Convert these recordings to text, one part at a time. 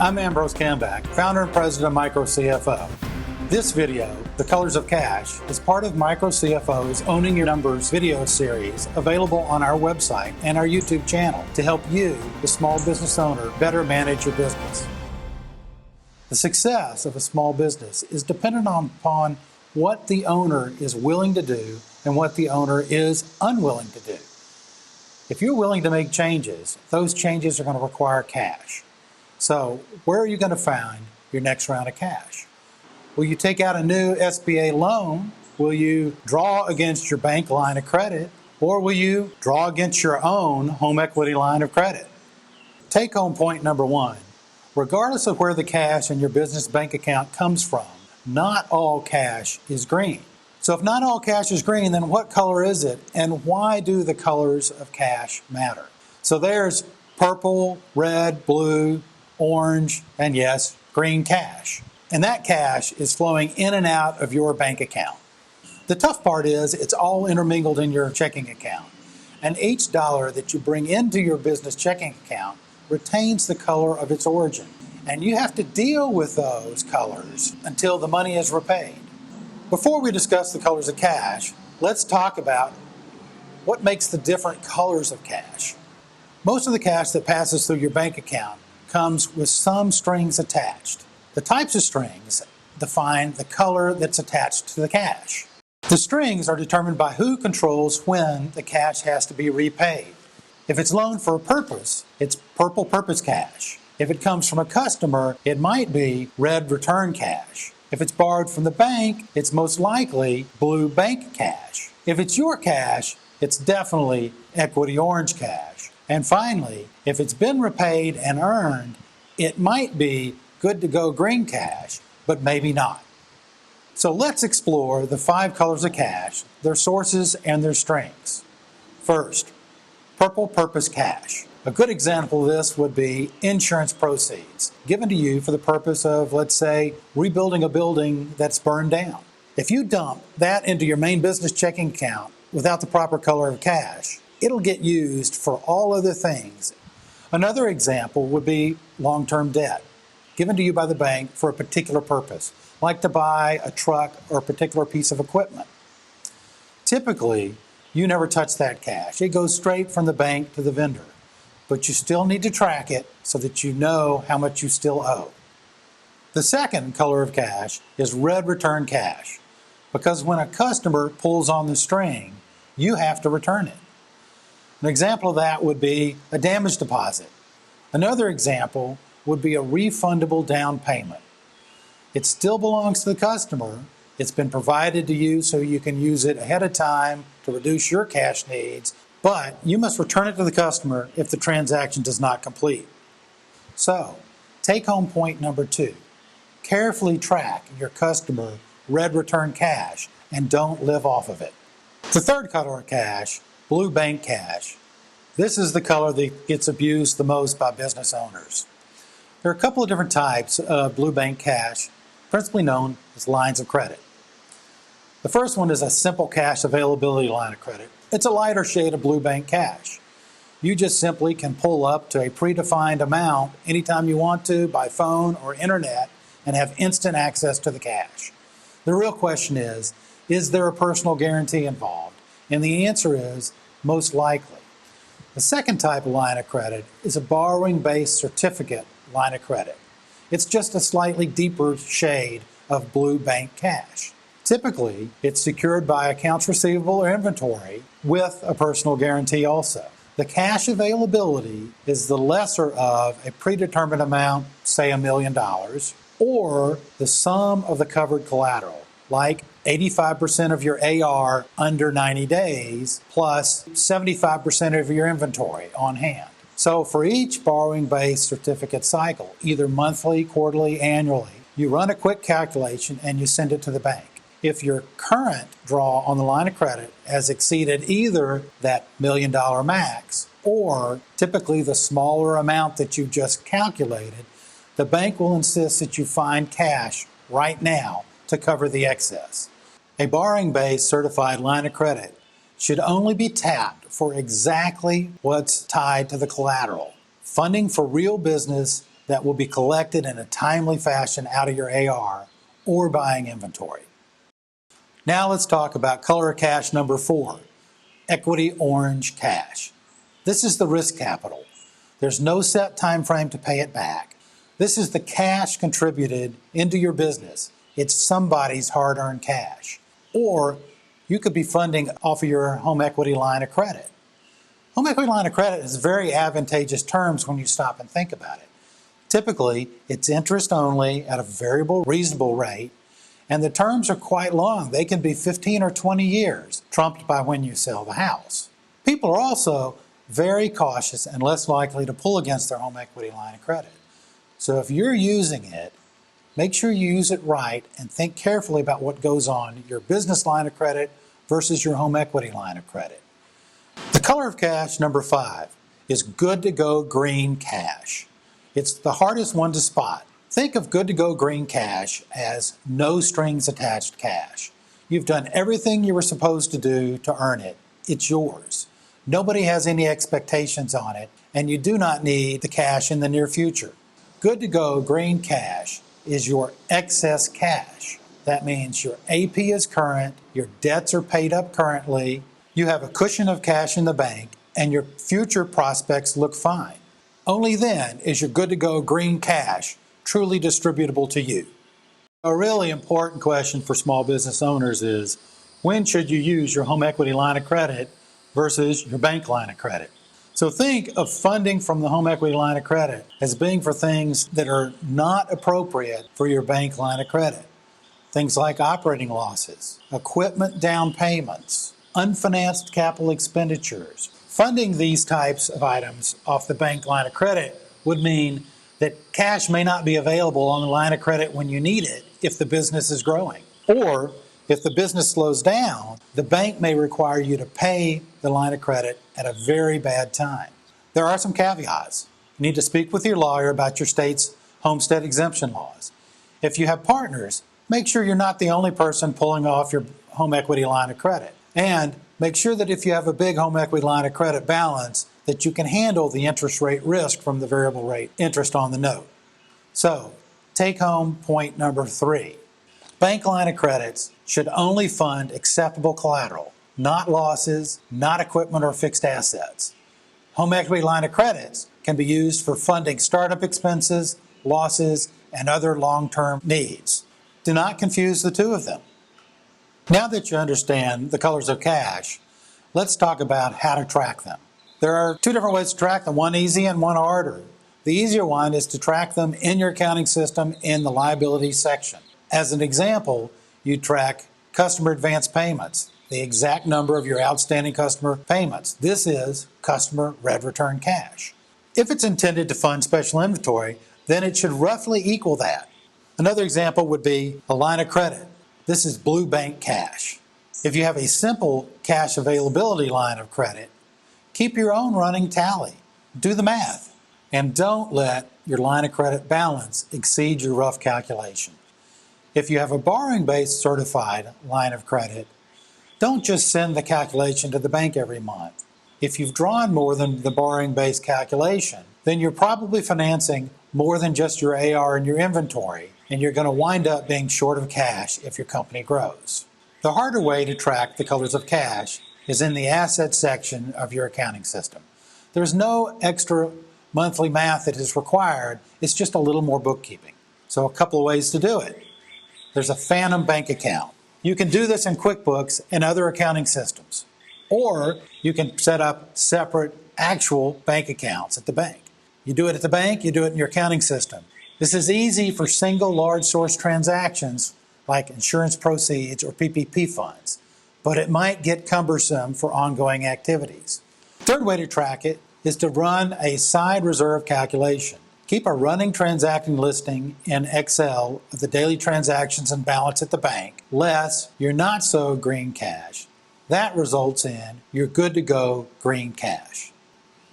I'm Ambrose Kambach, founder and president of Micro CFO. This video, The Colors of Cash, is part of Micro CFO's Owning Your Numbers video series available on our website and our YouTube channel to help you, the small business owner, better manage your business. The success of a small business is dependent upon what the owner is willing to do and what the owner is unwilling to do. If you're willing to make changes, those changes are going to require cash. So where are you going to find your next round of cash? Will you take out a new SBA loan? Will you draw against your bank line of credit? Or will you draw against your own home equity line of credit? Take home point number one. Regardless of where the cash in your business bank account comes from, not all cash is green. So if not all cash is green, then what color is it? And why do the colors of cash matter? So there's purple, red, blue, orange, and yes, green cash. And that cash is flowing in and out of your bank account. The tough part is it's all intermingled in your checking account. And each dollar that you bring into your business checking account retains the color of its origin. And you have to deal with those colors until the money is repaid. Before we discuss the colors of cash, let's talk about what makes the different colors of cash. Most of the cash that passes through your bank account comes with some strings attached. The types of strings define the color that's attached to the cash. The strings are determined by who controls when the cash has to be repaid. If it's loaned for a purpose, it's purple purpose cash. If it comes from a customer, it might be red return cash. If it's borrowed from the bank, it's most likely blue bank cash. If it's your cash, it's definitely equity orange cash. And finally, if it's been repaid and earned, it might be good to go green cash, but maybe not. So let's explore the 5 colors of cash, their sources and their strengths. First, purple purpose cash. A good example of this would be insurance proceeds given to you for the purpose of, let's say, rebuilding a building that's burned down. If you dump that into your main business checking account without the proper color of cash, it'll get used for all other things. Another example would be long-term debt given to you by the bank for a particular purpose, like to buy a truck or a particular piece of equipment. Typically, you never touch that cash. It goes straight from the bank to the vendor. But you still need to track it so that you know how much you still owe. The second color of cash is red return cash, because when a customer pulls on the string, you have to return it. An example of that would be a damage deposit. Another example would be a refundable down payment. It still belongs to the customer. It's been provided to you so you can use it ahead of time to reduce your cash needs, but you must return it to the customer if the transaction does not complete. So, take home point number 2. Carefully track your customer red return cash and don't live off of it. The third color of cash, blue bank cash. This is the color that gets abused the most by business owners. There are a couple of different types of blue bank cash, principally known as lines of credit. The first one is a simple cash availability line of credit. It's a lighter shade of blue bank cash. You just simply can pull up to a predefined amount anytime you want to by phone or internet and have instant access to the cash. The real question is there a personal guarantee involved? And the answer is most likely. The second type of line of credit is a borrowing-based certificate line of credit. It's just a slightly deeper shade of blue bank cash. Typically, it's secured by accounts receivable or inventory with a personal guarantee also. The cash availability is the lesser of a predetermined amount, say $1 million, or the sum of the covered collateral, like 85% of your AR under 90 days plus 75% of your inventory on hand. So for each borrowing-based certificate cycle, either monthly, quarterly, annually, you run a quick calculation and you send it to the bank. If your current draw on the line of credit has exceeded either that $1 million max or typically the smaller amount that you just calculated, the bank will insist that you find cash right now to cover the excess. A borrowing-based certified line of credit should only be tapped for exactly what's tied to the collateral. Funding for real business that will be collected in a timely fashion out of your AR or buying inventory. Now let's talk about color of cash number 4, equity orange cash. This is the risk capital. There's no set time frame to pay it back. This is the cash contributed into your business. It's somebody's hard-earned cash. Or you could be funding off of your home equity line of credit. Home equity line of credit is very advantageous terms when you stop and think about it. Typically, it's interest only at a variable, reasonable rate, and the terms are quite long. They can be 15 or 20 years, trumped by when you sell the house. People are also very cautious and less likely to pull against their home equity line of credit. So if you're using it, make sure you use it right and think carefully about what goes on your business line of credit versus your home equity line of credit. The color of cash number 5 is good to go green cash. It's the hardest one to spot. Think of good to go green cash as no strings attached cash. You've done everything you were supposed to do to earn it. It's yours. Nobody has any expectations on it, and you do not need the cash in the near future. Good to go green cash is your excess cash. That means your AP is current, your debts are paid up currently, you have a cushion of cash in the bank, and your future prospects look fine. Only then is your good to go green cash truly distributable to you. A really important question for small business owners is, when should you use your home equity line of credit versus your bank line of credit? So think of funding from the home equity line of credit as being for things that are not appropriate for your bank line of credit. Things like operating losses, equipment down payments, unfinanced capital expenditures. Funding these types of items off the bank line of credit would mean that cash may not be available on the line of credit when you need it if the business is growing. Or if the business slows down, the bank may require you to pay the line of credit at a very bad time. There are some caveats. You need to speak with your lawyer about your state's homestead exemption laws. If you have partners, make sure you're not the only person pulling off your home equity line of credit. And make sure that if you have a big home equity line of credit balance, that you can handle the interest rate risk from the variable rate interest on the note. So, take home point number 3. Bank line of credits should only fund acceptable collateral, not losses, not equipment or fixed assets. Home equity line of credits can be used for funding startup expenses, losses, and other long-term needs. Do not confuse the two of them. Now that you understand the colors of cash, let's talk about how to track them. There are 2 different ways to track them, one easy and one harder. The easier one is to track them in your accounting system in the liability section. As an example, you track customer advance payments, the exact number of your outstanding customer payments. This is customer red return cash. If it's intended to fund special inventory, then it should roughly equal that. Another example would be a line of credit. This is blue bank cash. If you have a simple cash availability line of credit, keep your own running tally. Do the math. And don't let your line of credit balance exceed your rough calculation. If you have a borrowing-based certified line of credit, don't just send the calculation to the bank every month. If you've drawn more than the borrowing-based calculation, then you're probably financing more than just your AR and your inventory, and you're going to wind up being short of cash if your company grows. The harder way to track the colors of cash is in the asset section of your accounting system. There's no extra monthly math that is required, it's just a little more bookkeeping. So a couple of ways to do it. There's a phantom bank account. You can do this in QuickBooks and other accounting systems. Or you can set up separate actual bank accounts at the bank. You do it at the bank, you do it in your accounting system. This is easy for single large source transactions like insurance proceeds or PPP funds, but it might get cumbersome for ongoing activities. Third way to track it is to run a side reserve calculation. Keep a running transacting listing in Excel of the daily transactions and balance at the bank, less your not so green cash. That results in your good to go green cash.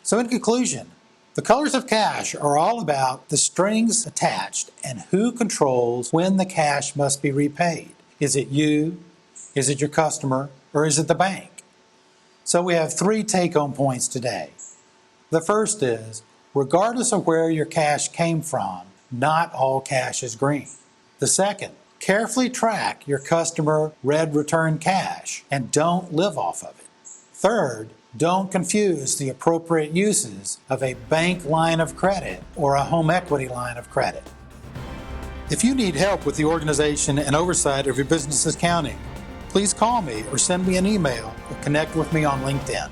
So in conclusion, the colors of cash are all about the strings attached and who controls when the cash must be repaid. Is it you? Is it your customer? Or is it the bank? So we have 3 take-home points today. The first is, regardless of where your cash came from, not all cash is green. The second, carefully track your customer red return cash and don't live off of it. Third, don't confuse the appropriate uses of a bank line of credit or a home equity line of credit. If you need help with the organization and oversight of your business's accounting, please call me or send me an email or connect with me on LinkedIn.